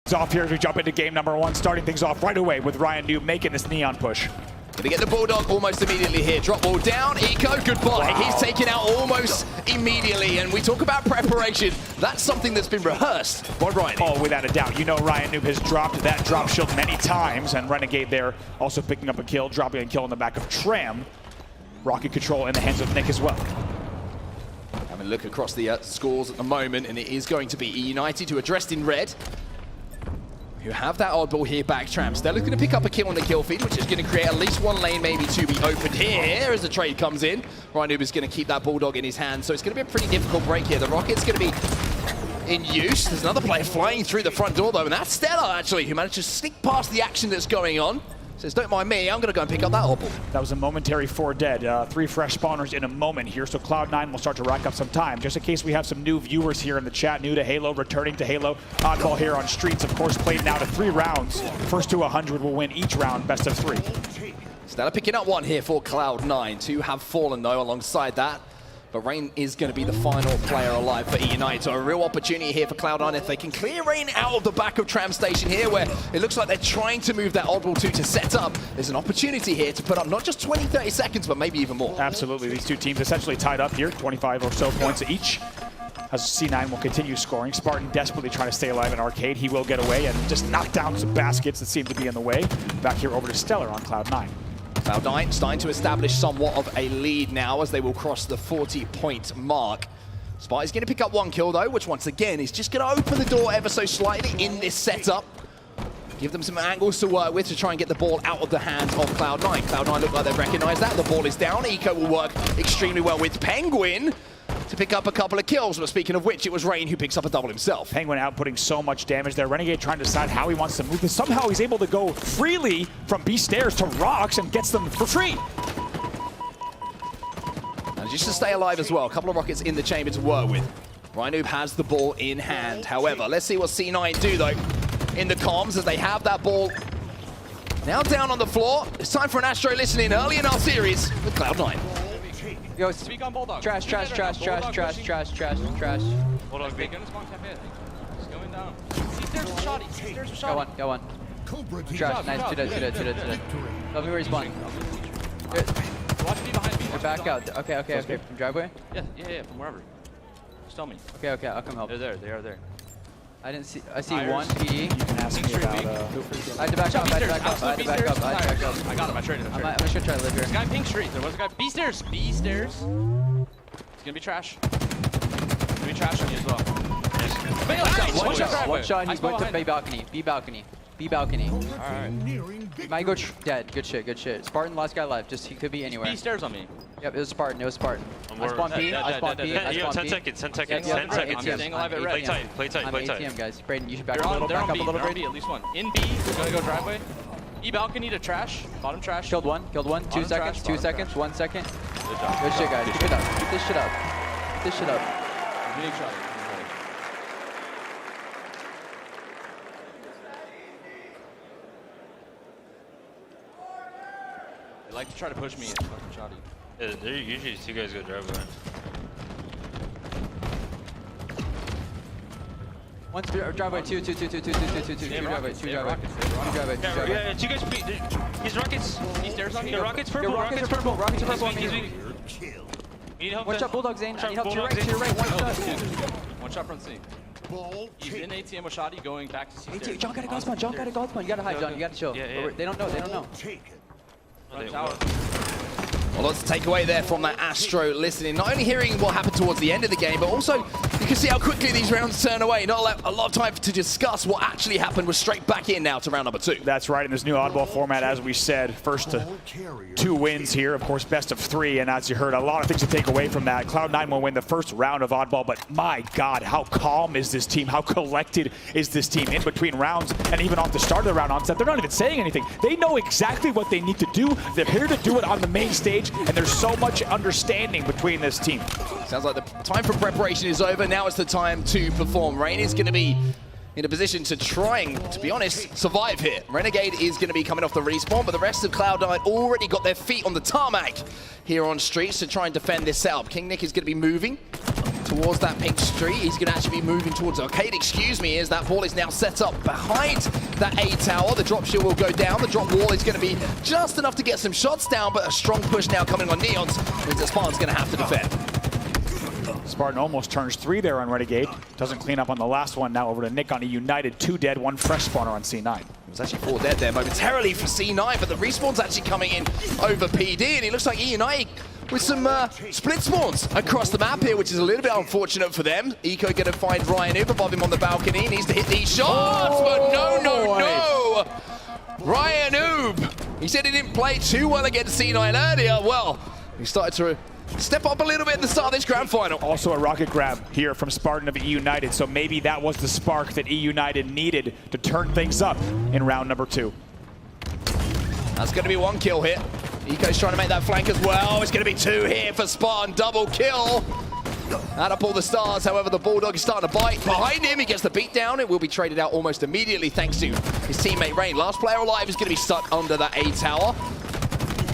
It's off here as we jump into game number one, starting things off right away with Ryan Noob making this neon push. Gonna get the Bulldog almost immediately here. Drop ball down, Eco, goodbye. Wow. He's taken out almost immediately, and we talk about preparation. That's something that's been rehearsed by Ryan. Oh, without a doubt. You know Ryan Noob has dropped that drop shield many times, and Renegade there also picking up a kill, dropping a kill in the back of Tram. Rocket control in the hands of Nick as well. Having a look across the scores at the moment, and it is going to be eUnited, who are dressed in red, who have that oddball here back. Tram Stella's going to pick up a kill on the kill feed, which is going to create at least one lane, maybe two, be opened here as the trade comes in. Ryan Noob is going to keep that Bulldog in his hand, so it's going to be a pretty difficult break here. The Rocket's going to be in use. There's another player flying through the front door, though, and that's Stella, actually, who managed to sneak past the action that's going on. Says, don't mind me, I'm going to go and pick up that oddball. That was a momentary 4 dead. 3 fresh spawners in a moment here, so Cloud9 will start to rack up some time. Just in case we have some new viewers here in the chat, new to Halo, returning to Halo. Oddball here on Streets, of course, played now to 3 rounds. First to 100 will win each round, best of 3. Stella picking up one here for Cloud9. 2 have fallen, though, alongside that. But Rain is going to be the final player alive for eUnited. So a real opportunity here for Cloud9 if they can clear Rain out of the back of Tram Station here, where it looks like they're trying to move that oddball 2 to set up. There's an opportunity here to put up not just 20, 30 seconds, but maybe even more. Absolutely. These two teams essentially tied up here, 25 or so points each. As C9 will continue scoring. Spartan desperately trying to stay alive in Arcade. He will get away and just knock down some baskets that seem to be in the way. Back here over to Stellar on Cloud9. Cloud9 starting to establish somewhat of a lead now as they will cross the 40-point mark. Spy's going to pick up 1 kill, though, which once again is just going to open the door ever so slightly in this setup. Give them some angles to work with to try and get the ball out of the hands of Cloud9. Cloud9 look like they've recognized that. The ball is down. Eco will work extremely well with Penguin to pick up a couple of kills. But speaking of which, it was Rain who picks up a double himself. Penguin outputting so much damage there. Renegade trying to decide how he wants to move, but somehow he's able to go freely from B stairs to rocks and gets them for free. And just to stay alive as well, a couple of rockets in the chamber to work with. Ryan Noob has the ball in hand. However, let's see what C9 do, though, in the comms as they have that ball now down on the floor. It's time for an Astro listening early in our series with Cloud9. Yo, speak on Bulldog. Trash. Bulldog bacon. He's going down. See, there's a shot. Go on. Trash, nice. 2 dead. Tell me where he's spawning. Watch me behind me. You're back out. Okay. From driveway? Yeah, from wherever. Just tell me. Okay, I'll come help. They're there, they are there. I didn't see, I see one PE. You can ask me about I had to back up. I got him, I traded him. I'm just gonna try to live here. This guy in Pink Street, there was a guy. B stairs. It's gonna be trash. It's gonna be trash on you as well. One shot, he went to B balcony. Alright. Might go dead. Good shit. Spartan, last guy alive. He could be anywhere. B stairs on me. Yep, it was Spartan. I spawned B. Yo, 10 seconds. I'm staying alive at red. Play tight. I'm ATM, guys. Braden, you should back They're up a little. on B, at least one. In B, we're gonna go driveway. E balcony to trash. Bottom trash. Killed one. 2 seconds. 1 second. Good shit, guys. Keep it up. Keep this shit up. Big shot. They like to try to push me. It's fucking shoddy. Yeah, there usually 2 guys go driveway. One driveway, two driveway. Yeah, 2 guys. He's rockets. He stairs on me. Yeah, rockets purple. Rockets are purple. He's weak. Need help. One shot, Bulldog Zane. I need help to your right. One shot from C. He's in ATM with shoddy going back to C stairs. John got a gold spawn. You gotta hide, John. You gotta chill. Yeah. They don't know. Well, lots to take away there from that Astro listening. Not only hearing what happened towards the end of the game, but also you can see how quickly these rounds turn away. Not a lot of time to discuss what actually happened. We're straight back in now to round number 2. That's right, in this new oddball format, as we said, first to 2 wins here, of course, best of 3, and as you heard, a lot of things to take away from that. Cloud9 will win the first round of oddball, but my God, how calm is this team? How collected is this team in between rounds, and even off the start of the round onset? They're not even saying anything. They know exactly what they need to do. They're here to do it on the main stage, and there's so much understanding between this team. Sounds like the time for preparation is over. Now it's the time to perform. Rain is going to be in a position to to be honest, survive here. Renegade is going to be coming off the respawn, but the rest of Cloud9 already got their feet on the tarmac here on Streets to try and defend this setup. King Nick is going to be moving towards that pink street. He's going to actually be moving towards Arcade, excuse me, as that ball is now set up behind that A tower. The drop shield will go down. The drop wall is going to be just enough to get some shots down, but a strong push now coming on Neons, means that Spartan's going to have to defend. Spartan almost turns 3 there on Renegade. Doesn't clean up on the last one. Now over to Nick on eUnited. 2 dead, 1 fresh spawner on C9. It was actually 4 dead there momentarily for C9, but the respawn's actually coming in over PD, and it looks like eUnited with some split spawns across the map here, which is a little bit unfortunate for them. Eco going to find Ryan Noob above him on the balcony. He needs to hit these shots, but no. Ryan Noob, he said he didn't play too well against C9 earlier. Well, he started to step up a little bit at the start of this grand final. Also a rocket grab here from Spartan of eUnited, so maybe that was the spark that eUnited needed to turn things up in round number 2. That's going to be 1 kill here. Eco's trying to make that flank as well. It's going to be 2 here for Spartan. Double kill. Add up all the stars. However, the Bulldog is starting to bite. Behind him, he gets the beat down. It will be traded out almost immediately thanks to his teammate Rain. Last player alive is going to be stuck under that A tower.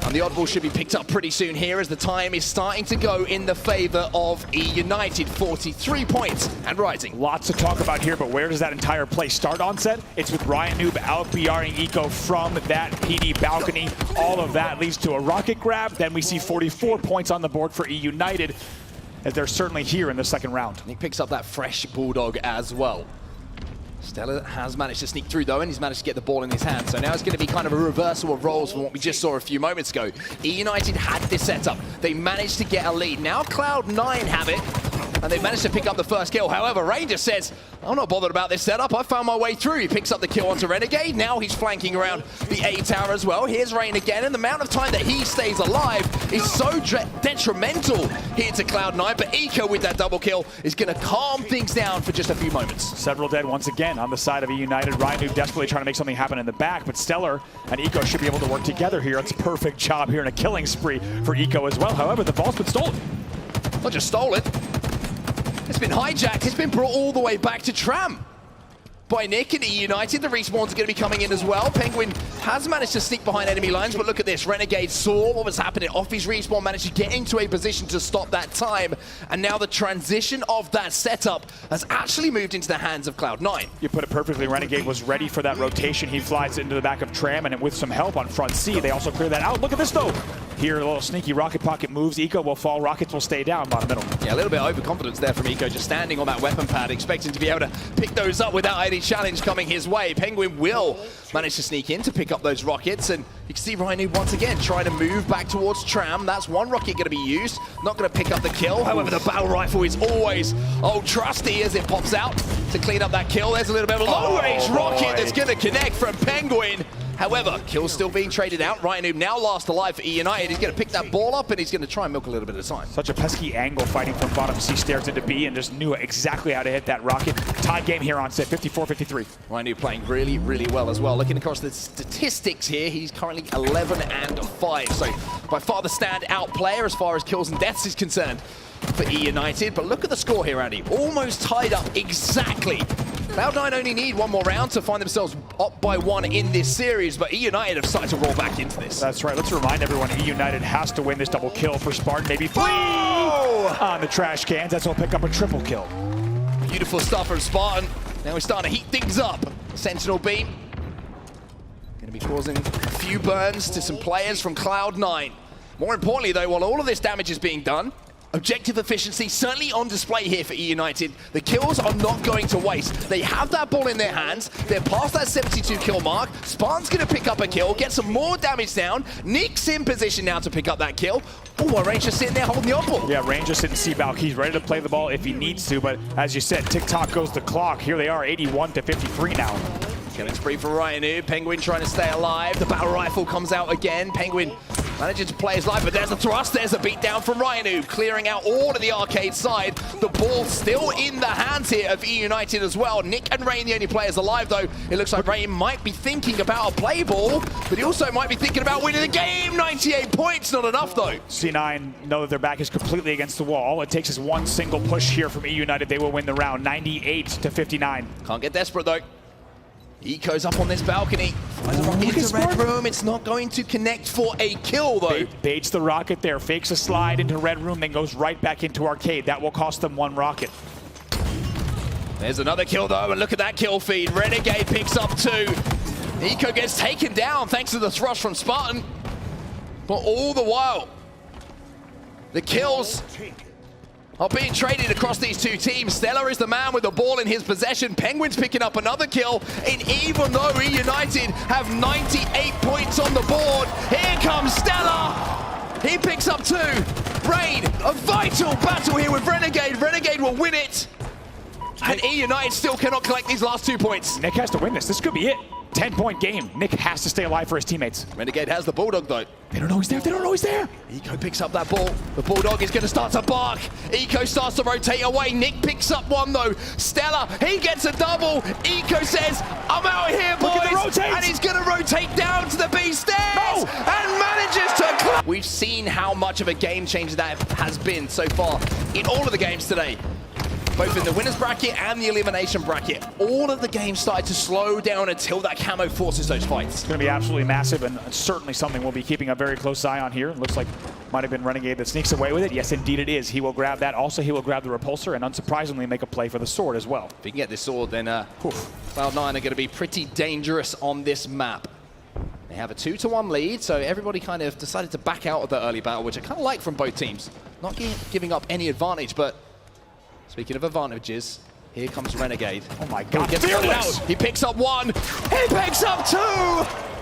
And the oddball should be picked up pretty soon here as the time is starting to go in the favor of eUnited. 43 points and rising. Lots to talk about here, but where does that entire play start on set? It's with Ryan Noob out-BRing Eco from that PD balcony. All of that leads to a rocket grab. Then we see 44 points on the board for eUnited, as they're certainly here in the second round. And he picks up that fresh Bulldog as well. Stella has managed to sneak through though, and he's managed to get the ball in his hand. So now it's going to be kind of a reversal of roles from what we just saw a few moments ago. eUnited had this setup. They managed to get a lead. Now Cloud9 have it, and they've managed to pick up the first kill. However, Ranger says, I'm not bothered about this setup. I found my way through. He picks up the kill onto Renegade. Now he's flanking around the A tower as well. Here's Rain again, and the amount of time that he stays alive is so detrimental here to Cloud9. But Eco with that double kill is going to calm things down for just a few moments. Several dead once again on the side of eUnited. Ryan Noob desperately trying to make something happen in the back, but Stellar and Eco should be able to work together here. It's a perfect job here and a killing spree for Eco as well. However, the ball's been stolen. Not just stolen. It's been hijacked. It's been brought all the way back to Tram by Nick and eUnited. The respawns are going to be coming in as well. Penguin has managed to sneak behind enemy lines, but look at this. Renegade saw what was happening off his respawn, managed to get into a position to stop that time, and now the transition of that setup has actually moved into the hands of Cloud9. You put it perfectly. Renegade was ready for that rotation. He flies into the back of Tram, and with some help on front C, they also clear that out. Look at this though. Here, a little sneaky rocket pocket moves. Eco will fall, rockets will stay down bottom middle. Yeah, a little bit of overconfidence there from Eco, just standing on that weapon pad, expecting to be able to pick those up without any challenge coming his way. Penguin will manage to sneak in to pick up those rockets, and you can see Ryan once again trying to move back towards Tram. That's 1 rocket going to be used, not going to pick up the kill. However, the battle rifle is always trusty as it pops out to clean up that kill. There's a little bit of a low-range rocket that's going to connect from Penguin. However, kill's still being traded out. Ryan Noob now last alive for eUnited. He's going to pick that ball up, and he's going to try and milk a little bit of time. Such a pesky angle fighting from bottom C, stairs into B, and just knew exactly how to hit that rocket. Tied game here on set, 54-53. Ryan Noob playing really, really well as well. Looking across the statistics here, he's currently 11-5. So by far the standout player as far as kills and deaths is concerned for eUnited. But look at the score here, Andy. Almost tied up exactly. Cloud9 only need 1 more round to find themselves up by 1 in this series, but eUnited have started to roll back into this. That's right. Let's remind everyone, eUnited has to win this double kill for Spartan. Maybe 3 on the trash cans. That's will pick up a triple kill. Beautiful stuff from Spartan. Now we're starting to heat things up. Sentinel beam. Going to be causing a few burns to some players from Cloud9. More importantly, though, while all of this damage is being done, objective efficiency certainly on display here for eUnited. The kills are not going to waste. They have that ball in their hands. They're past that 72 kill mark. Spartan's going to pick up a kill, get some more damage down. Nick's in position now to pick up that kill. Oh, Ranger's sitting there holding the oddball. Yeah, Ranger's sitting C-Balk. He's ready to play the ball if he needs to, but as you said, tick-tock goes the clock. Here they are, 81-53 now. Killing spree for Ryan Noob. Penguin trying to stay alive. The battle rifle comes out again. Penguin managing to play his life, but there's a thrust. There's a beatdown from Ryan Noob, clearing out all of the arcade side. The ball still in the hands here of eUnited as well. Nick and Rain the only players alive, though. It looks like Rain might be thinking about a play ball, but he also might be thinking about winning the game. 98 points, not enough, though. C9 know that their back is completely against the wall. All it takes is 1 single push here from eUnited. They will win the round, 98-59. Can't get desperate, though. Eco's up on this balcony. Fires a rocket into red room. It's not going to connect for a kill, though. Baits the rocket there, fakes a slide into red room, then goes right back into arcade. That will cost them 1 rocket. There's another kill, though, and look at that kill feed. Renegade picks up 2. Eco gets taken down thanks to the thrust from Spartan. But all the while, the kills are being traded across these 2 teams. Stellar is the man with the ball in his possession. Penguins picking up another kill. And even though eUnited have 98 points on the board, here comes Stellar. He picks up 2. Rain, a vital battle here with Renegade. Renegade will win it. And eUnited still cannot collect these last 2 points. Nick has to win this. This could be it. 10-point game. Nick has to stay alive for his teammates. Renegade has the Bulldog, though. They don't know he's there. They don't know he's there. Eco picks up that ball. The Bulldog is going to start to bark. Eco starts to rotate away. Nick picks up 1, though. Stellar, he gets a double. Eco says, I'm out here, boys. And he's going to rotate down to the B stairs. And manages to... We've seen how much of a game changer that has been so far in all of the games today. Both in the winner's bracket and the elimination bracket. All of the games started to slow down until that camo forces those fights. It's going to be absolutely massive and certainly something we'll be keeping a very close eye on here. It looks like might have been Renegade that sneaks away with it. Yes, indeed it is. He will grab that. Also, he will grab the repulsor and unsurprisingly make a play for the sword as well. If he can get this sword, then Cloud9 are going to be pretty dangerous on this map. They have a 2-1 lead, so everybody kind of decided to back out of the early battle, which I kind of like from both teams. Not giving up any advantage, but speaking of advantages, here comes Renegade. Oh my God, fearless! He picks up 1, he picks up 2!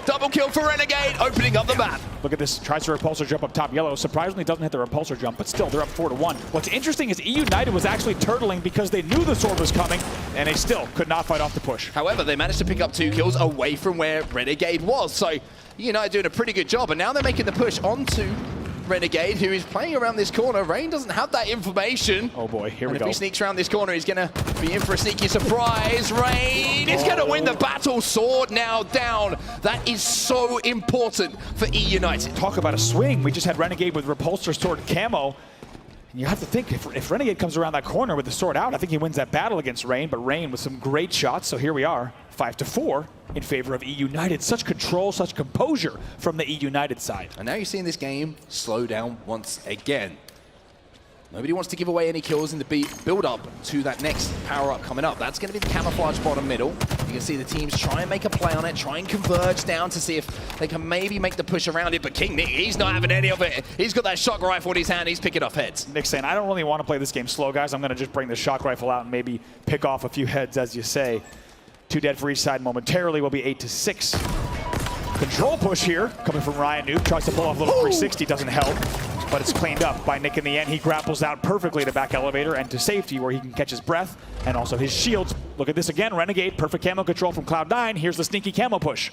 Double kill for Renegade, opening up the map. Look at this, tries to repulsor jump up top. Yellow surprisingly doesn't hit the repulsor jump, but still, they're up 4-1. What's interesting is eUnited was actually turtling because they knew the sword was coming, and they still could not fight off the push. However, they managed to pick up 2 kills away from where Renegade was, so eUnited doing a pretty good job, and now they're making the push onto Renegade, who is playing around this corner. Rain doesn't have that information. Oh boy, here we go. If he sneaks around this corner, he's going to be in for a sneaky surprise. Rain is going to win the battle. Sword now down. That is so important for eUnited. Talk about a swing. We just had Renegade with repulsor sword camo. And you have to think, if Renegade comes around that corner with the sword out, I think he wins that battle against Rain. But Rain with some great shots. So here we are, 5-4 in favor of eUnited. Such control, such composure from the eUnited side. And now you're seeing this game slow down once again. Nobody wants to give away any kills in the build up to that next power-up coming up. That's going to be the camouflage bottom middle. You can see the teams try and make a play on it, try and converge down to see if they can maybe make the push around it. But King Nick, he's not having any of it. He's got that shock rifle in his hand. He's picking off heads. Nick's saying, I don't really want to play this game slow, guys. I'm going to just bring the shock rifle out and maybe pick off a few heads, as you say. 2 dead for each side momentarily. Will be 8-6. Control push here coming from Ryan Noob. Tries to pull off a little 360. Doesn't help. But it's cleaned up by Nick in the end. He grapples out perfectly to back elevator and to safety where he can catch his breath and also his shields. Look at this again, Renegade, perfect camo control from Cloud9. Here's the sneaky camo push.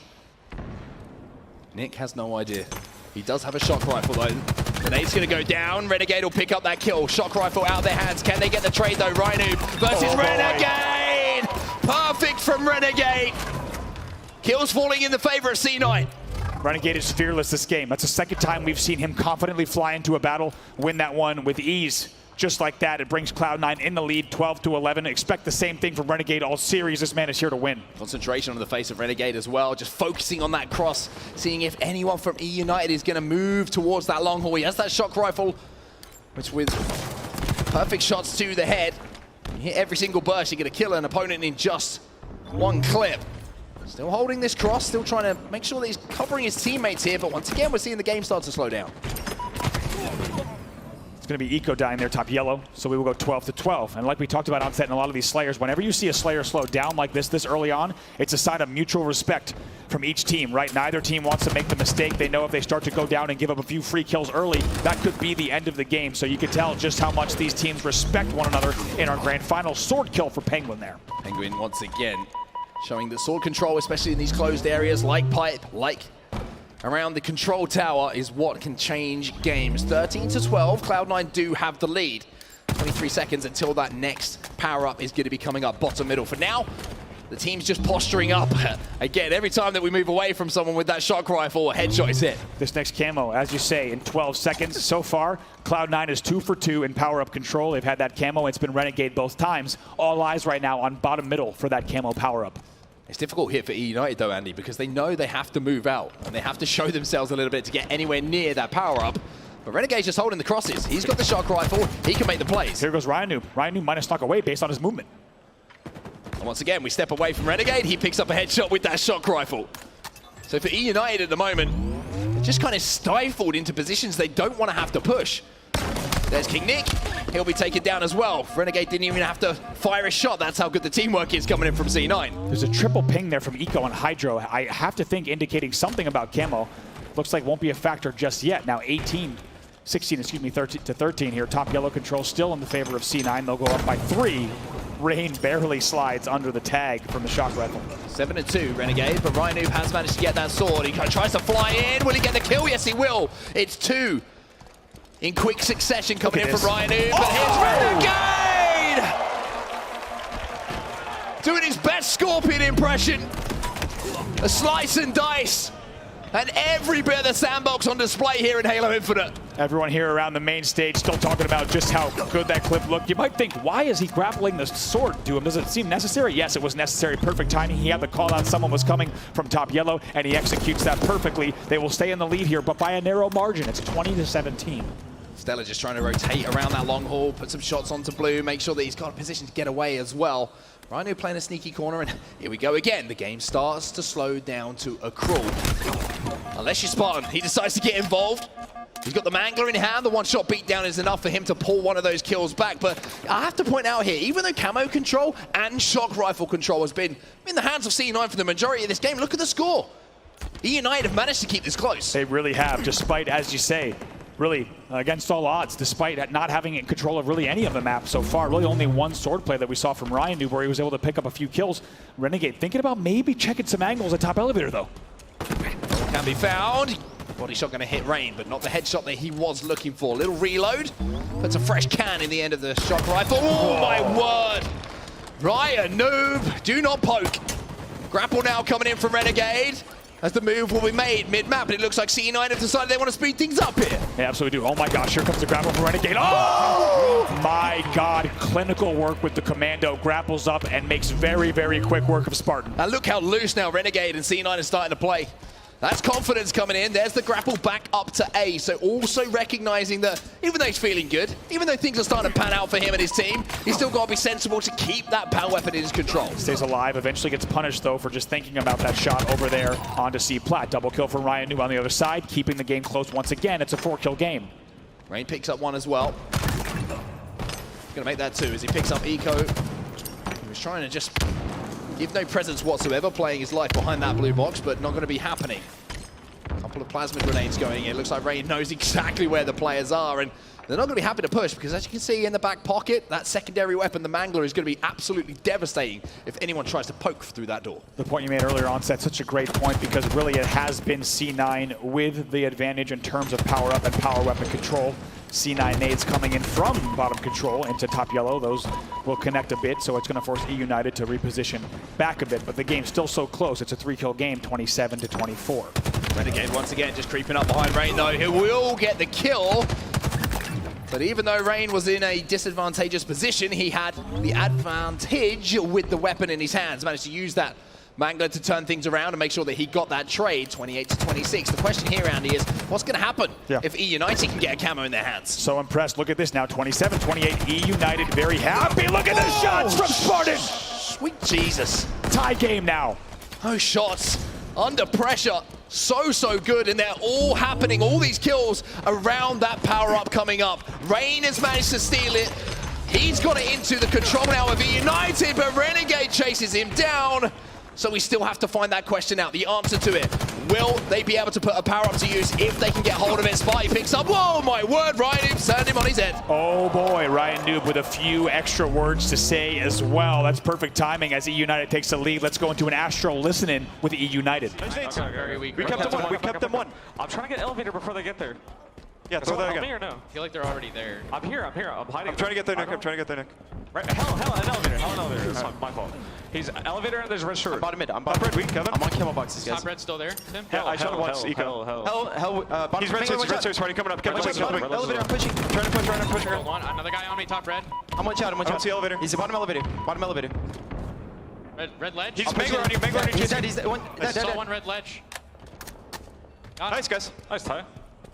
Nick has no idea. He does have a shock rifle though. Grenade's gonna go down. Renegade will pick up that kill. Shock rifle out of their hands. Can they get the trade though? Rhino versus Renegade! Perfect from Renegade! Kills falling in the favor of C9. Renegade is fearless this game. That's the second time we've seen him confidently fly into a battle, win that one with ease. Just like that, it brings Cloud9 in the lead, 12-11. Expect the same thing from Renegade all series. This man is here to win. Concentration on the face of Renegade as well, just focusing on that cross, seeing if anyone from eUnited is going to move towards that long haul. He has that shock rifle, which with perfect shots to the head, you hit every single burst, you're going to kill an opponent in just 1 clip. Still holding this cross, still trying to make sure that he's covering his teammates here, but once again, we're seeing the game start to slow down. It's going to be Eco dying there, top yellow, so we will go 12-12. And like we talked about on set in a lot of these Slayers, whenever you see a Slayer slow down like this early on, it's a sign of mutual respect from each team, right? Neither team wants to make the mistake. They know if they start to go down and give up a few free kills early, that could be the end of the game. So you can tell just how much these teams respect one another in our grand final. Sword kill for Penguin there. Penguin once again showing the sword control, especially in these closed areas like pipe, like around the control tower, is what can change games. 13-12, Cloud9 do have the lead. 23 seconds until that next power-up is going to be coming up bottom middle. For now, the team's just posturing up. Again, every time that we move away from someone with that shock rifle, a headshot is hit. This next camo, as you say, in 12 seconds. So far, Cloud9 is 2 for 2 in power-up control. They've had that camo. It's been Renegade both times. All eyes right now on bottom middle for that camo power-up. It's difficult here for eUnited though, Andy, because they know they have to move out and they have to show themselves a little bit to get anywhere near that power-up. But Renegade's just holding the crosses. He's got the shock rifle. He can make the plays. Here goes Ryan Noob. Ryan Noob might have snuck away based on his movement. And once again, we step away from Renegade. He picks up a headshot with that shock rifle. So for eUnited at the moment, they're just kind of stifled into positions they don't want to have to push. There's King Nick. He'll be taken down as well. Renegade didn't even have to fire a shot. That's how good the teamwork is coming in from C9. There's a triple ping there from Eco and Hydro. I have to think indicating something about camo. Looks like won't be a factor just yet. Now 13 to 13 here. Top yellow control still in the favor of C9. They'll go up by 3. Rain barely slides under the tag from the shock rifle. 7-2 Renegade, but Ryan Noob has managed to get that sword. He tries to fly in. Will he get the kill? Yes, he will. It's 2 in quick succession coming in from Ryan Noob. But here's Renegade! Doing his best Scorpion impression. A slice and dice. And every bit of the sandbox on display here in Halo Infinite. Everyone here around the main stage still talking about just how good that clip looked. You might think, why is he grappling the sword to him? Does it seem necessary? Yes, it was necessary. Perfect timing. He had the call out. Someone was coming from top yellow, and he executes that perfectly. They will stay in the lead here, but by a narrow margin. It's 20-17. Stella just trying to rotate around that long haul, put some shots onto Blue, make sure that he's got a position to get away as well. Rhino playing a sneaky corner, and here we go again. The game starts to slow down to a crawl. Unless you're Spartan, he decides to get involved. He's got the Mangler in hand. The one-shot beatdown is enough for him to pull one of those kills back. But I have to point out here, even though camo control and shock rifle control has been in the hands of C9 for the majority of this game, look at the score. eUnited have managed to keep this close. They really have, despite, as you say, really against all odds, despite not having control of really any of the map so far. Really only one sword play that we saw from Ryan Noob where he was able to pick up a few kills. Renegade thinking about maybe checking some angles at top elevator though. Can be found. Body shot going to hit Rain, but not the headshot that he was looking for. Little reload. Puts a fresh can in the end of the shock rifle. Oh my word. Ryan Noob, do not poke. Grapple now coming in from Renegade. As the move will be made mid-map, and it looks like C9 have decided they want to speed things up here. They absolutely do. Oh my gosh, here comes the grapple from Renegade. Oh my god, clinical work with the commando. Grapples up and makes very, very quick work of Spartan. And look how loose now Renegade and C9 are starting to play. That's confidence coming in. There's the grapple back up to A. So also recognizing that even though he's feeling good, even though things are starting to pan out for him and his team, he's still got to be sensible to keep that power weapon in his control. Stays alive, eventually gets punished though for just thinking about that shot over there onto C Plat. Double kill from Ryan Noob on the other side, keeping the game close once again. It's a 4-kill game. Rain picks up one as well. Gonna make that 2 as he picks up Eco. He was trying to just give no presence whatsoever, playing his life behind that blue box, but not going to be happening. A couple of plasma grenades going in. Looks like Rain knows exactly where the players are, and they're not going to be happy to push because, as you can see in the back pocket, that secondary weapon, the Mangler, is going to be absolutely devastating if anyone tries to poke through that door. The point you made earlier on set such a great point because really it has been C9 with the advantage in terms of power up and power weapon control. C9 nades coming in from bottom control into top yellow. Those will connect a bit, so it's going to force eUnited to reposition back a bit. But the game's still so close. It's a 3-kill game, 27-24. Renegade once again just creeping up behind Rain though. He will get the kill. But even though Rain was in a disadvantageous position, he had the advantage with the weapon in his hands. Managed to use that Mangler to turn things around and make sure that he got that trade, 28-26. The question here, Andy, is what's going to happen if eUnited can get a camo in their hands? So impressed. Look at this now, 27-28. eUnited very happy. Look at the shots from Spartan. Sweet Jesus. Tie game now. Those shots under pressure. So good, and they're all happening, all these kills around that power-up coming up. Rain has managed to steal it. He's got it into the control now of eUnited, but Renegade chases him down. So we still have to find that question out, the answer to it. Will they be able to put a power-up to use if they can get hold of it? Spy picks up, whoa, my word, Ryan Noob slammed him on his head. Oh boy, Ryan Noob with a few extra words to say as well. That's perfect timing as eUnited takes the lead. Let's go into an Astral listen-in with eUnited. Very weak. We kept them one. I'm trying to get elevator before they get there. Yeah, throw that again. Me or no? I feel like they're already there. I'm here. I'm hiding. I'm trying to get there, Nick. Right, hell, an elevator. It's my fault. He's elevator and there's red shirt. Bottom mid. I'm Top red, weak, Kevin. I'm on camo boxes, guys. Top red still there, Tim? Yeah, I shot once, Eco. Bottom He's red suits, party coming up. Kevin, elevator, I'm pushing. Trying to push. Another guy on me, top red. I'm one shot, I don't see elevator. He's the bottom elevator. Red Red ledge. He's Mangler on you, Mangler on you. He's dead, he's dead. One, dead, Saw dead. one red ledge. Nice, guys. Nice tie.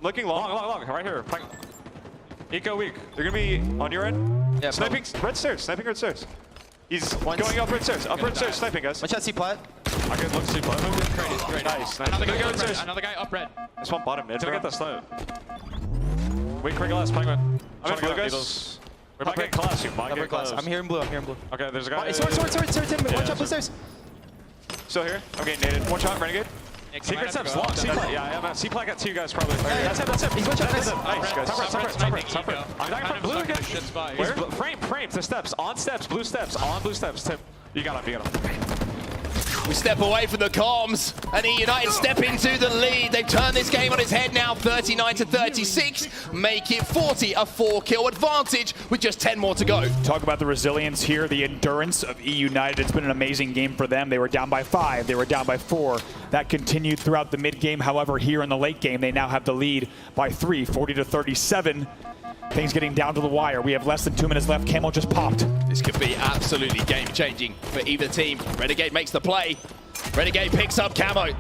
Looking long. Long, right here. Eco weak. They're gonna be on your end. Yeah, Sniping red stairs. Sniping red stairs. He's going up red stairs. Up red stairs. Sniping, guys. One shot C plat. I can look see play. Great. Nice. Another guy Go up red red. stairs. Another guy up red. This one bottom mid. Gonna bro. get the snipe. Weak quick glass, penguin. I'm in blue, guys. Needles. We might get class. You might Cover get class. close. I'm here in blue. Okay, there's a guy. Sword, Tim. Yeah, One shot blue stairs. Still here. I'm getting naded. One shot, Renegade. Secret steps long. C-plat. Yeah, I'm C-plat got 2 guys probably. That's it. He's one shot. Nice. Nice, guys. Top right. I'm not from blue again. Where? Frame to steps. On steps. Blue steps. On blue steps. Tim. You got him. We step away from the comms, and eUnited step into the lead. They've turned this game on its head now, 39-36, make it 40, a 4-kill advantage with just 10 more to go. Talk about the resilience here, the endurance of eUnited. It's been an amazing game for them. They were down by 5, they were down by 4. That continued throughout the mid-game. However, here in the late game, they now have the lead by 3, 40-37. Things getting down to the wire. We have less than 2 minutes left. Camo just popped. This could be absolutely game-changing for either team. Renegade makes the play. Renegade picks up Camo.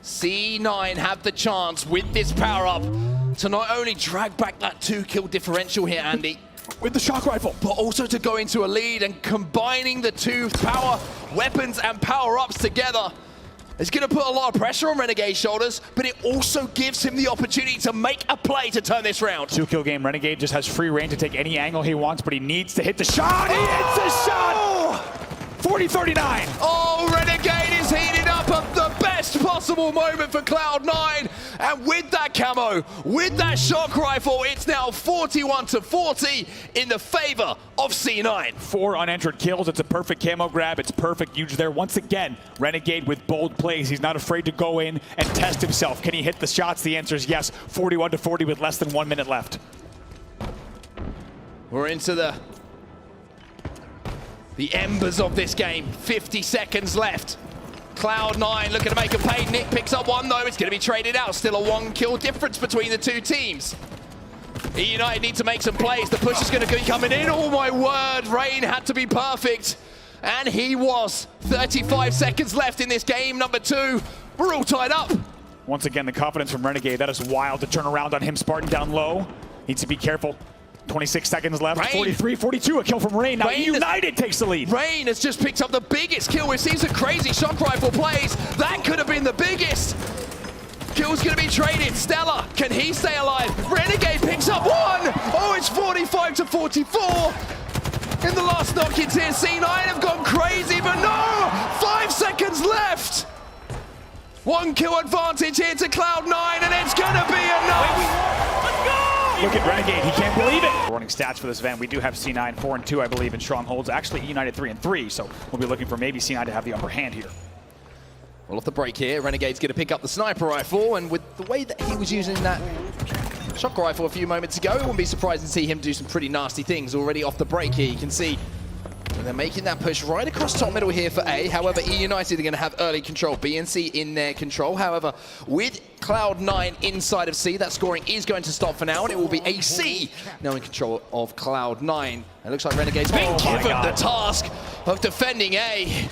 C9 have the chance with this power-up to not only drag back that 2-kill differential here, Andy, With the shock rifle. but also to go into a lead, and combining the 2 power weapons and power-ups together is going to put a lot of pressure on Renegade's shoulders, but it also gives him the opportunity to make a play to turn this round. 2-kill game. Renegade just has free reign to take any angle he wants, but he needs to hit the shot. He hits the shot! 40-39. Oh, Renegade is heating up at the best possible moment for Cloud9. And with that camo, with that shock rifle, it's now 41-40 in the favor of C9. 4 unentered kills. It's a perfect camo grab. It's perfect usage there. Once again, Renegade with bold plays. He's not afraid to go in and test himself. Can he hit the shots? The answer is yes. 41-40 with less than 1 minute left. We're into the embers of this game. 50 seconds left. Cloud9 looking to make a pay. Nick picks up 1 though. It's going to be traded out. Still a 1-kill difference between the 2 teams. eUnited need to make some plays. The push is going to be coming in. Oh my word, Rain had to be perfect. And he was. 35 seconds left in this game, number 2. We're all tied up. Once again, the confidence from Renegade. That is wild to turn around on him. Spartan down low. Needs to be careful. 26 seconds left. 43-42. A kill from Rain. Now eUnited takes the lead. Rain has just picked up the biggest kill. We've seen some crazy shock rifle plays. That could have been the biggest. Kill's going to be traded. Stella, can he stay alive? Renegade picks up 1. Oh, it's 45-44. In the last knock-ins here, C9 have gone crazy, but no! 5 seconds left. 1 kill advantage here to Cloud9, and it's going to be enough. Look at Renegade. He can't believe it. Running stats for this event. We do have C9 4-2, I believe, in strongholds. Actually, eUnited 3-3, so we'll be looking for maybe C9 to have the upper hand here. Well, off the break here, Renegade's going to pick up the sniper rifle, and with the way that he was using that shock rifle a few moments ago, it wouldn't be surprising to see him do some pretty nasty things already off the break here. You can see they're making that push right across top middle here for A. However, eUnited are going to have early control. B and C in their control. However, with Cloud9 inside of C, that scoring is going to stop for now, and it will be AC now in control of Cloud9. It looks like Renegade's been given the task of defending A.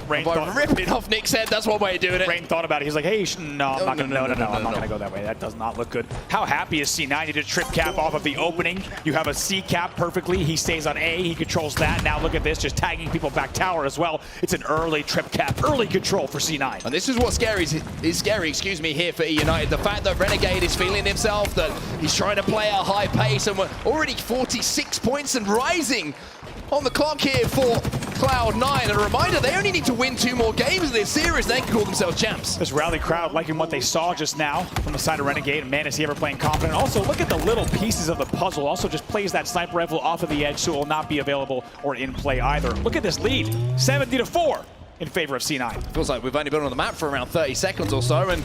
Rain By ripping off Nick's head, that's one way of doing it. Rain thought about it. He's like, hey, no, I'm not going to go that way. That does not look good. How happy is C9 to trip cap off of the opening? You have a C cap perfectly. He stays on A. He controls that. Now look at this, just tagging people back tower as well. It's an early trip cap, early control for C9. And this is what is scary, excuse me, here for eUnited. The fact that Renegade is feeling himself, that he's trying to play at a high pace, and we're already 46 points and rising on the clock here for Cloud9. And a reminder, they only need to win 2 more games in this series. They can call themselves champs. This Raleigh crowd liking what they saw just now from the side of Renegade. And man, is he ever playing confident. Also, look at the little pieces of the puzzle. Also just plays that sniper rifle off of the edge, so it will not be available or in play either. Look at this lead, 70-4 in favor of C9. Feels like we've only been on the map for around 30 seconds or so, and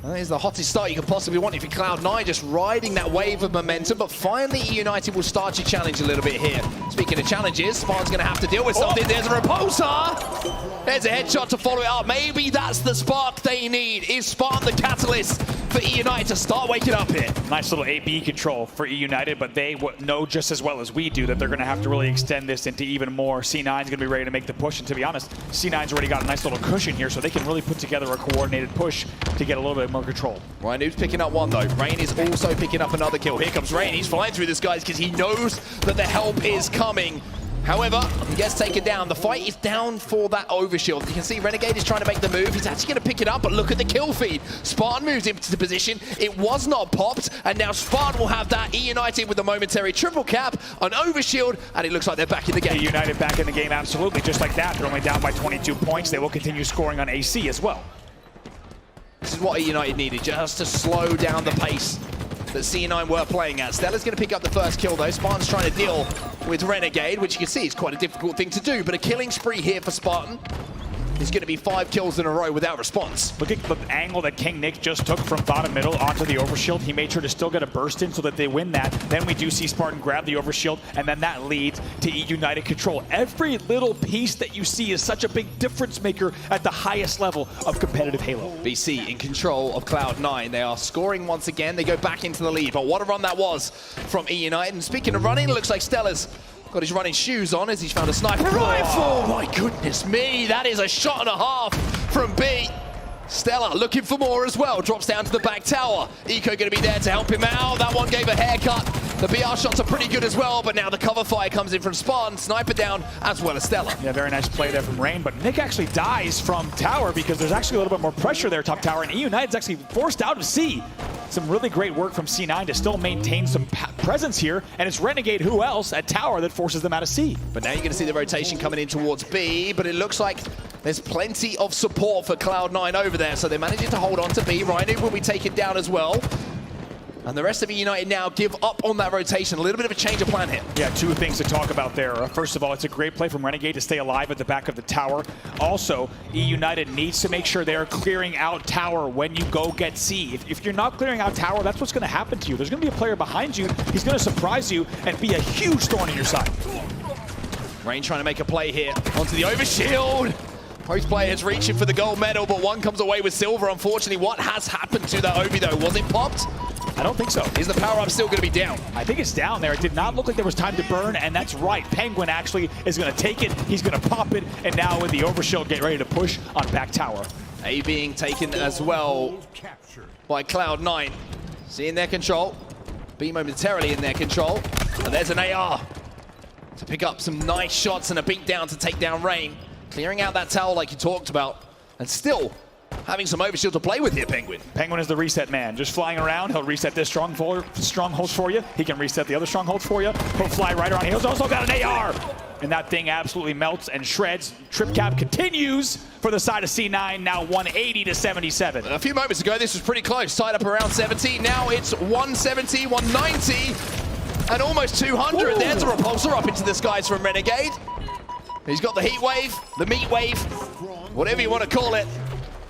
that is the hottest start you could possibly want if you're Cloud9, just riding that wave of momentum. But finally, eUnited will start to challenge a little bit here. Speaking of challenges, Spartan's going to have to deal with something. There's a repulsor. There's a headshot to follow it up. Maybe that's the spark they need. Is Spartan the catalyst for eUnited to start waking up here. Nice little AB control for eUnited, but they know just as well as we do that they're going to have to really extend this into even more. C9's going to be ready to make the push, and to be honest, C9's already got a nice little cushion here, so they can really put together a coordinated push to get a little bit more control. Ryan Noob's picking up one though. Rain is also picking up another kill. Here comes Rain. He's flying through this, guys, because he knows that the help is coming. However, he gets taken down. The fight is down for that overshield. You can see Renegade is trying to make the move. He's actually going to pick it up, but look at the kill feed. Spartan moves into the position. It was not popped, and now Spartan will have that. eUnited with a momentary triple cap, an overshield, and it looks like they're back in the game. eUnited back in the game, absolutely, just like that. They're only down by 22 points. They will continue scoring on AC as well. This is what eUnited needed, just to slow down the pace that C9 were playing at. Stella's going to pick up the first kill though. Spartan's trying to deal with Renegade, which you can see is quite a difficult thing to do, but a killing spree here for Spartan. Is going to be 5 kills in a row without response. Look at the angle that King Nick just took from bottom middle onto the overshield. He made sure to still get a burst in so that they win that. Then we do see Spartan grab the overshield, and then that leads to eUnited control. Every little piece that you see is such a big difference maker at the highest level of competitive Halo. BC in control of Cloud9. They are scoring once again. They go back into the lead, but what a run that was from eUnited. And speaking of running, it looks like Stella's got his running shoes on as he's found a sniper rifle. Oh my goodness me, that is a shot and a half from B. Stella looking for more as well, drops down to the back tower. Eco going to be there to help him out. That one gave a haircut. The BR shots are pretty good as well, but now the cover fire comes in from Spartan, sniper down, as well as Stella. Yeah, very nice play there from Rain, but Nick actually dies from tower because there's actually a little bit more pressure there top tower, and eUnited's actually forced out of C. Some really great work from C9 to still maintain some presence here, and it's Renegade, who else, at tower that forces them out of C. But now you're going to see the rotation coming in towards B, but it looks like there's plenty of support for Cloud9 over there, so they're managing to hold on to B. Rhino will be taken down as well. And the rest of eUnited now give up on that rotation. A little bit of a change of plan here. Yeah, 2 things to talk about there. First of all, it's a great play from Renegade to stay alive at the back of the tower. Also, eUnited needs to make sure they are clearing out tower when you go get C. If you're not clearing out tower, that's what's going to happen to you. There's going to be a player behind you. He's going to surprise you and be a huge thorn in your side. Rain trying to make a play here onto the overshield. Both players reaching for the gold medal, but one comes away with silver. Unfortunately, what has happened to that Obi though? Was it popped? I don't think so. Is the power-up still going to be down? I think it's down there. It did not look like there was time to burn, and that's right. Penguin actually is going to take it. He's going to pop it, and now with the overshield, get ready to push on back tower. A being taken as well by Cloud9. C in their control. B momentarily in their control. And there's an AR to pick up some nice shots and a beat down to take down Rain. Clearing out that tower like you talked about, and still having some overshield to play with here, Penguin. Penguin is the reset man. Just flying around, he'll reset this strongholds for you. He can reset the other strongholds for you. He'll fly right around. He's also got an AR. And that thing absolutely melts and shreds. Trip cap continues for the side of C9, now 180 to 77. A few moments ago, this was pretty close. Tied up around 70. Now it's 170, 190, and almost 200. Ooh. There's a repulsor up into the skies from Renegade. He's got the heat wave, the meat wave, whatever you want to call it.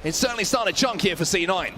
It's certainly starting to chunk here for C9.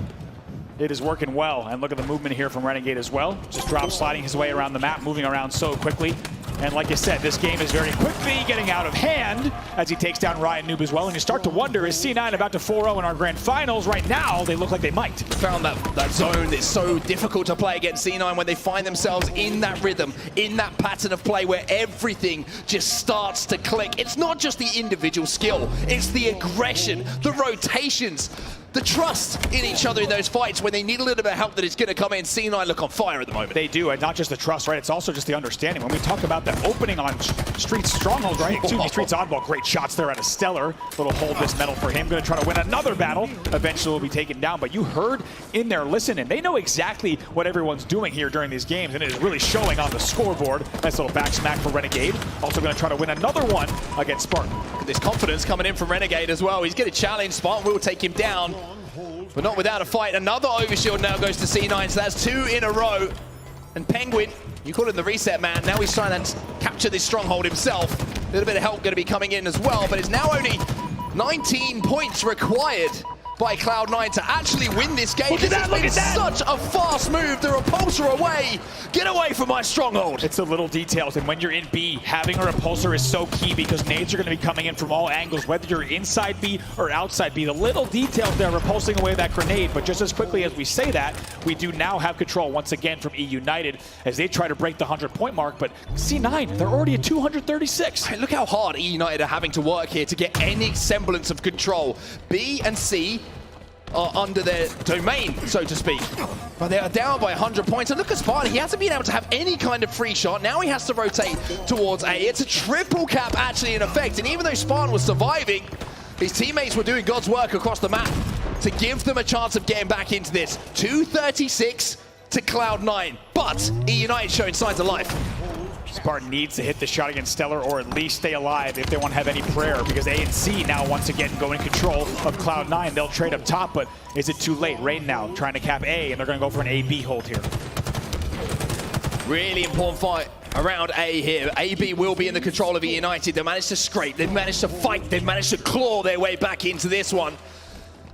It is working well, and look at the movement here from Renegade as well. Just drop sliding his way around the map, moving around so quickly. And like I said, this game is very quickly getting out of hand as he takes down Ryan Noob as well. And you start to wonder, is C9 about to 4-0 in our grand finals? Right now, they look like they might. Found that zone that's so difficult to play against C9 when they find themselves in that rhythm, in that pattern of play where everything just starts to click. It's not just the individual skill, it's the aggression, the rotations, the trust in each other in those fights when they need a little bit of help that it's going to come in. C9 look on fire at the moment. They do, and not just the trust, right? It's also just the understanding. When we talk about the opening on Street's stronghold, right? Excuse me, Street's oddball. Great shots there out of Stellar. Little hold this medal for him. Going to try to win another battle. Eventually will be taken down. But you heard in there, listen, and they know exactly what everyone's doing here during these games, and it is really showing on the scoreboard. Nice little back smack for Renegade. Also going to try to win another one against Spartan. There's confidence coming in from Renegade as well. He's going to challenge. Spartan will take him down, but not without a fight. Another overshield now goes to C9, so that's 2 in a row. And Penguin, you call him the reset man, now he's trying to capture this stronghold himself. A little bit of help going to be coming in as well, but it's now only 19 points required by Cloud9 to actually win this game. Look at that, look at that. Such a fast move. The repulsor away. Get away from my stronghold. It's the little details, and when you're in B, having a repulsor is so key because nades are going to be coming in from all angles, whether you're inside B or outside B. The little details there repulsing away that grenade, but just as quickly as we say that, we do now have control once again from eUnited as they try to break the 100-point mark, but C9, they're already at 236. Hey, look how hard eUnited are having to work here to get any semblance of control. B and C are under their domain, so to speak. But they are down by 100 points. And look at Spartan, he hasn't been able to have any kind of free shot. Now he has to rotate towards A. It's a triple cap actually in effect. And even though Spartan was surviving, his teammates were doing God's work across the map to give them a chance of getting back into this. 236 to Cloud9, but eUnited showing signs of life. Spartan needs to hit the shot against Stellar or at least stay alive if they want to have any prayer, because A and C now once again go in control of Cloud9. They'll trade up top, but is it too late? Rain now trying to cap A, and they're going to go for an A-B hold here. Really important fight around A here. AB will be in the control of eUnited. They managed to scrape, they've managed to fight, they've managed to claw their way back into this one.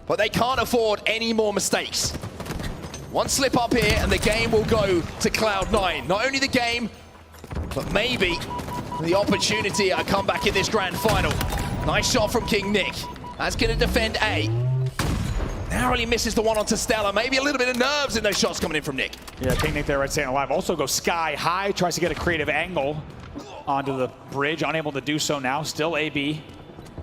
But they can't afford any more mistakes. One slip up here and the game will go to Cloud9. Not only the game, but maybe the opportunity to come back in this grand final. Nice shot from King Nick. That's going to defend A. Narrowly misses the one onto Stella. Maybe a little bit of nerves in those shots coming in from Nick. Yeah, King Nick there, right, staying alive. Also goes sky high, tries to get a creative angle onto the bridge. Unable to do so now. Still AB.